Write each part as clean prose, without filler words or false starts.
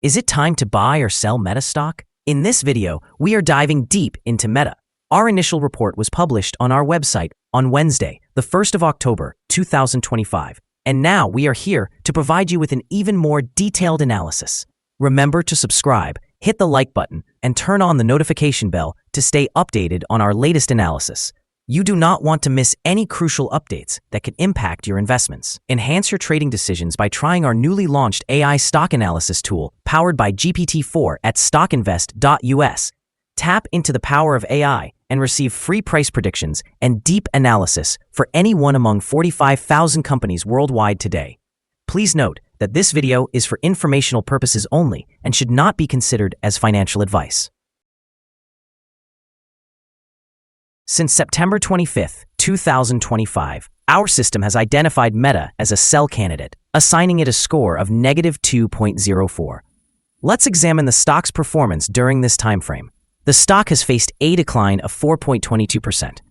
Is it time to buy or sell Meta stock? In this video, we are diving deep into Meta. Our initial report was published on our website on Wednesday, the 1st of October, 2025. And now we are here to provide you with an even more detailed analysis. Remember to subscribe, hit the like button, and turn on the notification bell to stay updated on our latest analysis. You do not want to miss any crucial updates that could impact your investments. Enhance your trading decisions by trying our newly launched AI stock analysis tool powered by GPT-4 at StockInvest.us. Tap into the power of AI and receive free price predictions and deep analysis for any one among 45,000 companies worldwide today. Please note that this video is for informational purposes only and should not be considered as financial advice. Since September 25, 2025, our system has identified Meta as a sell candidate, assigning it a score of -2.04. Let's examine the stock's performance during this timeframe. The stock has faced a decline of 4.22%.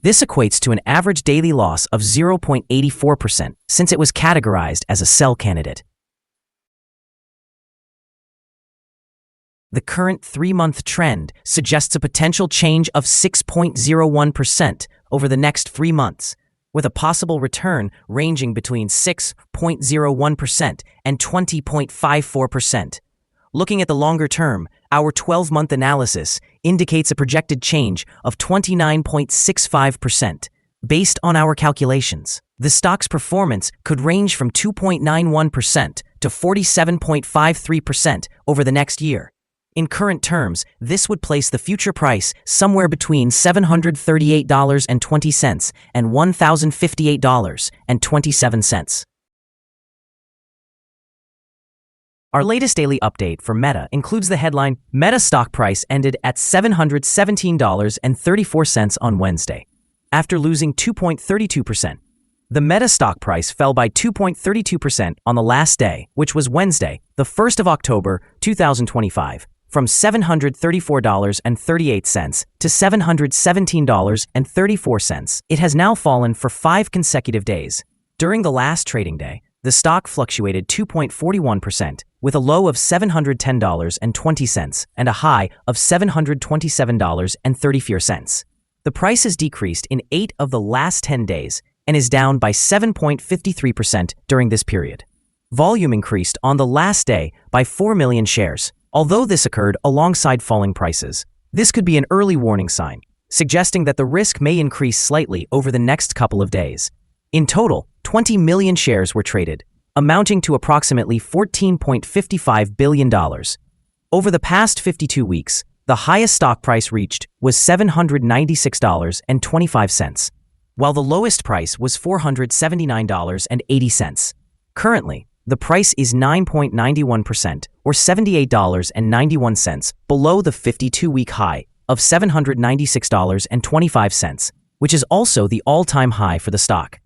This equates to an average daily loss of 0.84% since it was categorized as a sell candidate. The current 3-month trend suggests a potential change of 6.01% over the next 3 months, with a possible return ranging between 6.01% and 20.54%. Looking at the longer term, our 12-month analysis indicates a projected change of 29.65%. Based on our calculations, the stock's performance could range from 2.91% to 47.53% over the next year. In current terms, this would place the future price somewhere between $738.20 and $1,058.27. Our latest daily update for Meta includes the headline, Meta stock price ended at $717.34 on Wednesday. After losing 2.32%, the Meta stock price fell by 2.32% on the last day, which was Wednesday, the 1st of October, 2025. From $734.38 to $717.34. It has now fallen for 5 consecutive days. During the last trading day, the stock fluctuated 2.41%, with a low of $710.20 and a high of $727.34. The price has decreased in 8 of the last 10 days and is down by 7.53% during this period. Volume increased on the last day by 4 million shares. Although this occurred alongside falling prices, this could be an early warning sign, suggesting that the risk may increase slightly over the next couple of days. In total, 20 million shares were traded, amounting to approximately $14.55 billion. Over the past 52 weeks, the highest stock price reached was $796.25, while the lowest price was $479.80. Currently, the price is 9.91% or $78.91 below the 52-week high of $796.25, which is also the all-time high for the stock.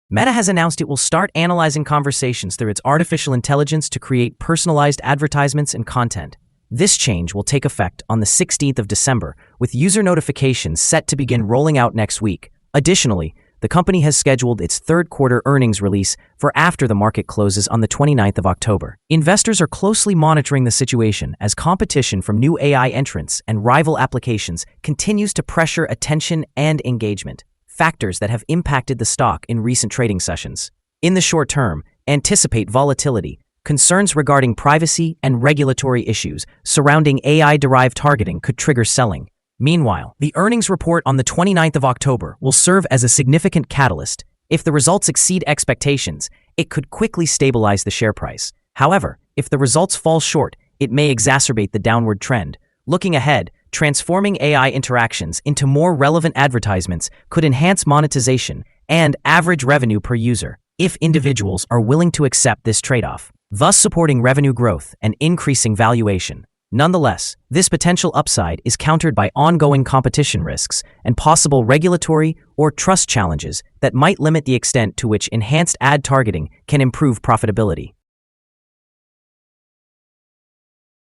Meta has announced it will start analyzing conversations through its artificial intelligence to create personalized advertisements and content. This change will take effect on the 16th of December, with user notifications set to begin rolling out next week. Additionally, the company has scheduled its third-quarter earnings release for after the market closes on the 29th of October. Investors are closely monitoring the situation as competition from new AI entrants and rival applications continues to pressure attention and engagement, factors that have impacted the stock in recent trading sessions. In the short term, anticipate volatility. Concerns regarding privacy and regulatory issues surrounding AI-derived targeting could trigger selling. Meanwhile, the earnings report on the 29th of October will serve as a significant catalyst. If the results exceed expectations, it could quickly stabilize the share price. However, if the results fall short, it may exacerbate the downward trend. Looking ahead, transforming AI interactions into more relevant advertisements could enhance monetization and average revenue per user, if individuals are willing to accept this trade-off, thus supporting revenue growth and increasing valuation. Nonetheless, this potential upside is countered by ongoing competition risks and possible regulatory or trust challenges that might limit the extent to which enhanced ad targeting can improve profitability.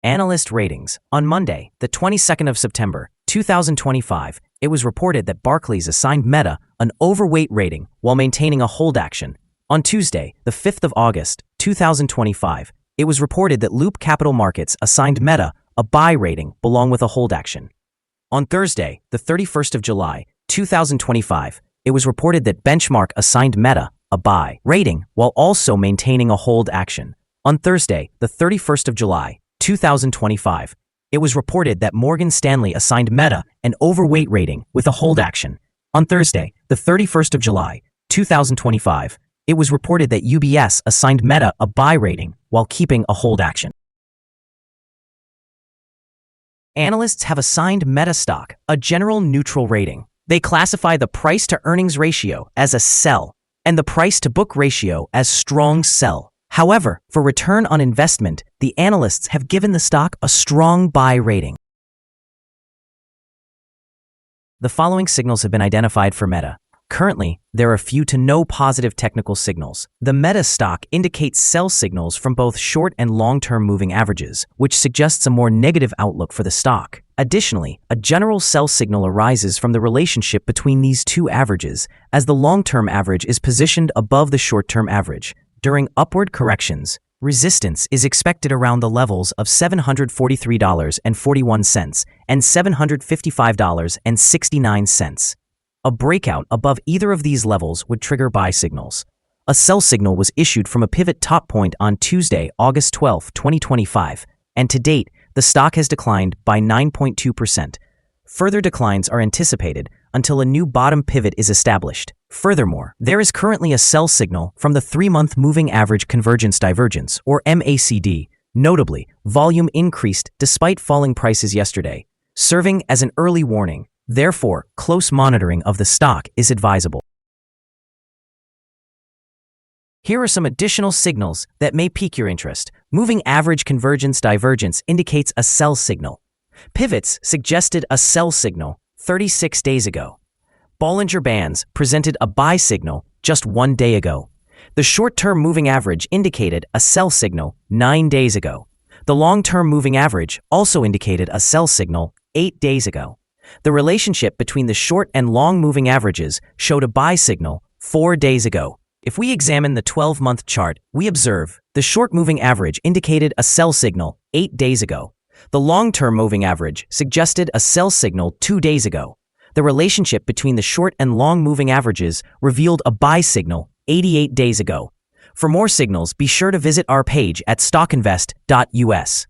Analyst ratings. On Monday, the 22nd of September, 2025, it was reported that Barclays assigned Meta an overweight rating while maintaining a hold action. On Tuesday, the 5th of August, 2025, it was reported that Loop Capital Markets assigned Meta a buy rating along with a hold action. On Thursday, the 31st of July, 2025, it was reported that Benchmark assigned Meta a buy rating while also maintaining a hold action. On Thursday, the 31st of July, 2025, it was reported that Morgan Stanley assigned Meta an overweight rating with a hold action. On Thursday, the 31st of July, 2025, it was reported that UBS assigned Meta a buy rating while keeping a hold action. Analysts have assigned Meta stock a general neutral rating. They classify the price-to-earnings ratio as a sell and the price-to-book ratio as strong sell. However, for return on investment, the analysts have given the stock a strong buy rating. The following signals have been identified for Meta. Currently, there are few to no positive technical signals. The Meta stock indicates sell signals from both short and long-term moving averages, which suggests a more negative outlook for the stock. Additionally, a general sell signal arises from the relationship between these two averages, as the long-term average is positioned above the short-term average. During upward corrections, resistance is expected around the levels of $743.41 and $755.69. A breakout above either of these levels would trigger buy signals. A sell signal was issued from a pivot top point on Tuesday, August 12, 2025, and to date, the stock has declined by 9.2%. Further declines are anticipated until a new bottom pivot is established. Furthermore, there is currently a sell signal from the 3-month moving average convergence divergence, or MACD. Notably, volume increased despite falling prices yesterday, serving as an early warning. Therefore, close monitoring of the stock is advisable. Here are some additional signals that may pique your interest. Moving average convergence divergence indicates a sell signal. Pivots suggested a sell signal 36 days ago. Bollinger Bands presented a buy signal just 1 day ago. The short-term moving average indicated a sell signal 9 days ago. The long-term moving average also indicated a sell signal 8 days ago. The relationship between the short and long moving averages showed a buy signal 4 days ago. If we examine the 12-month chart, we observe the short moving average indicated a sell signal 8 days ago. The long-term moving average suggested a sell signal 2 days ago. The relationship between the short and long moving averages revealed a buy signal 88 days ago. For more signals, be sure to visit our page at StockInvest.us.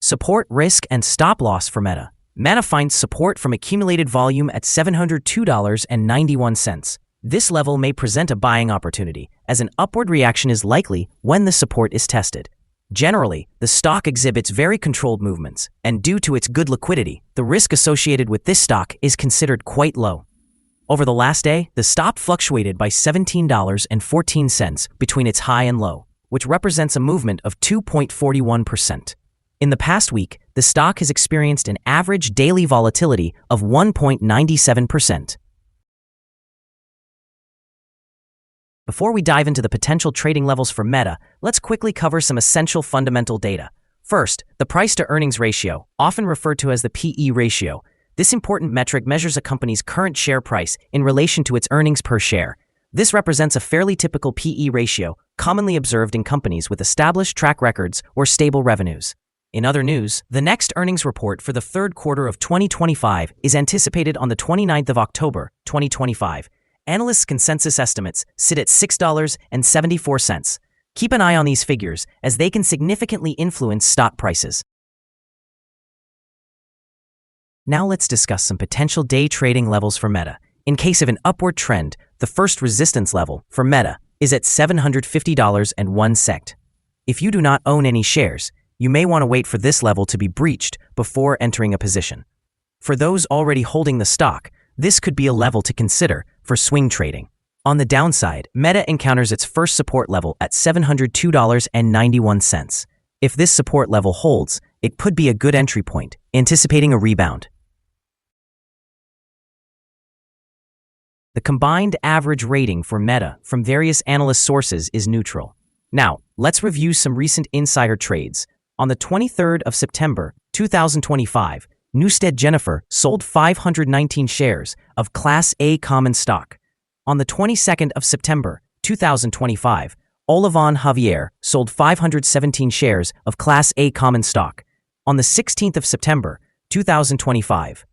Support, risk, and stop loss for Meta. Meta finds support from accumulated volume at $702.91. This level may present a buying opportunity, as an upward reaction is likely when the support is tested. Generally, the stock exhibits very controlled movements, and due to its good liquidity, the risk associated with this stock is considered quite low. Over the last day, the stock fluctuated by $17.14 between its high and low, which represents a movement of 2.41%. In the past week, the stock has experienced an average daily volatility of 1.97%. Before we dive into the potential trading levels for Meta, let's quickly cover some essential fundamental data. First, the price-to-earnings ratio, often referred to as the PE ratio. This important metric measures a company's current share price in relation to its earnings per share. This represents a fairly typical PE ratio, commonly observed in companies with established track records or stable revenues. In other news, the next earnings report for the third quarter of 2025 is anticipated on the 29th of October, 2025. Analysts' consensus estimates sit at $6.74. Keep an eye on these figures, as they can significantly influence stock prices. Now let's discuss some potential day trading levels for Meta. In case of an upward trend, the first resistance level for Meta is at $750.01. If you do not own any shares, you may want to wait for this level to be breached before entering a position. For those already holding the stock, this could be a level to consider for swing trading. On the downside, Meta encounters its first support level at $702.91. If this support level holds, it could be a good entry point, anticipating a rebound. The combined average rating for Meta from various analyst sources is neutral. Now, let's review some recent insider trades. On the 23rd of September, 2025, Newstead Jennifer sold 519 shares of Class A common stock. On the 22nd of September, 2025, Olivon Javier sold 517 shares of Class A common stock. On the 16th of September, 2025,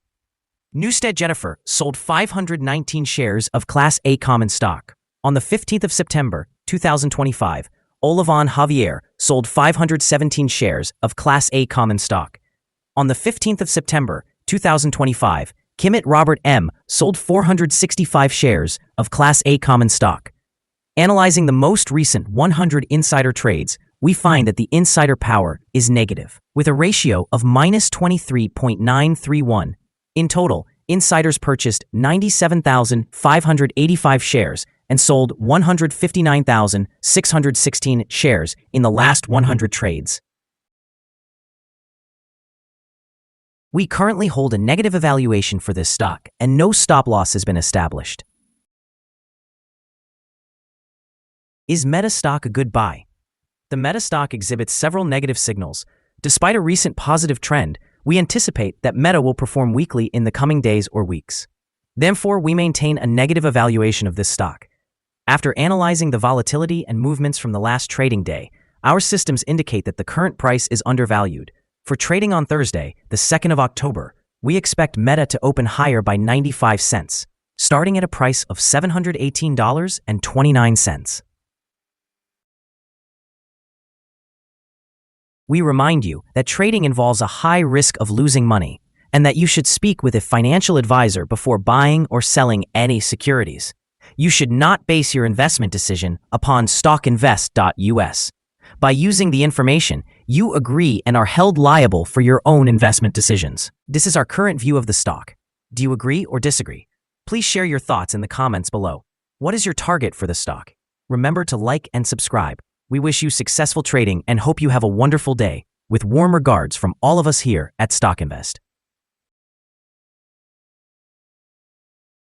Newstead Jennifer sold 519 shares of Class A common stock. On the 15th of September, 2025, Olivon Javier sold 517 shares of Class A common stock. On the 15th of September, 2025, Kimmett Robert M. sold 465 shares of Class A common stock. Analyzing the most recent 100 insider trades, we find that the insider power is negative, with a ratio of minus 23.931. In total, insiders purchased 97,585 shares and sold 159,616 shares in the last 100 trades. We currently hold a negative evaluation for this stock, and no stop loss has been established. Is Meta stock a good buy? The Meta stock exhibits several negative signals. Despite a recent positive trend, we anticipate that Meta will perform weakly in the coming days or weeks. Therefore, we maintain a negative evaluation of this stock. After analyzing the volatility and movements from the last trading day, our systems indicate that the current price is undervalued. For trading on Thursday, the 2nd of October, we expect Meta to open higher by 95 cents, starting at a price of $718.29. We remind you that trading involves a high risk of losing money, and that you should speak with a financial advisor before buying or selling any securities. You should not base your investment decision upon StockInvest.us. By using the information, you agree and are held liable for your own investment decisions. This is our current view of the stock. Do you agree or disagree? Please share your thoughts in the comments below. What is your target for the stock? Remember to like and subscribe. We wish you successful trading and hope you have a wonderful day. With warm regards from all of us here at StockInvest.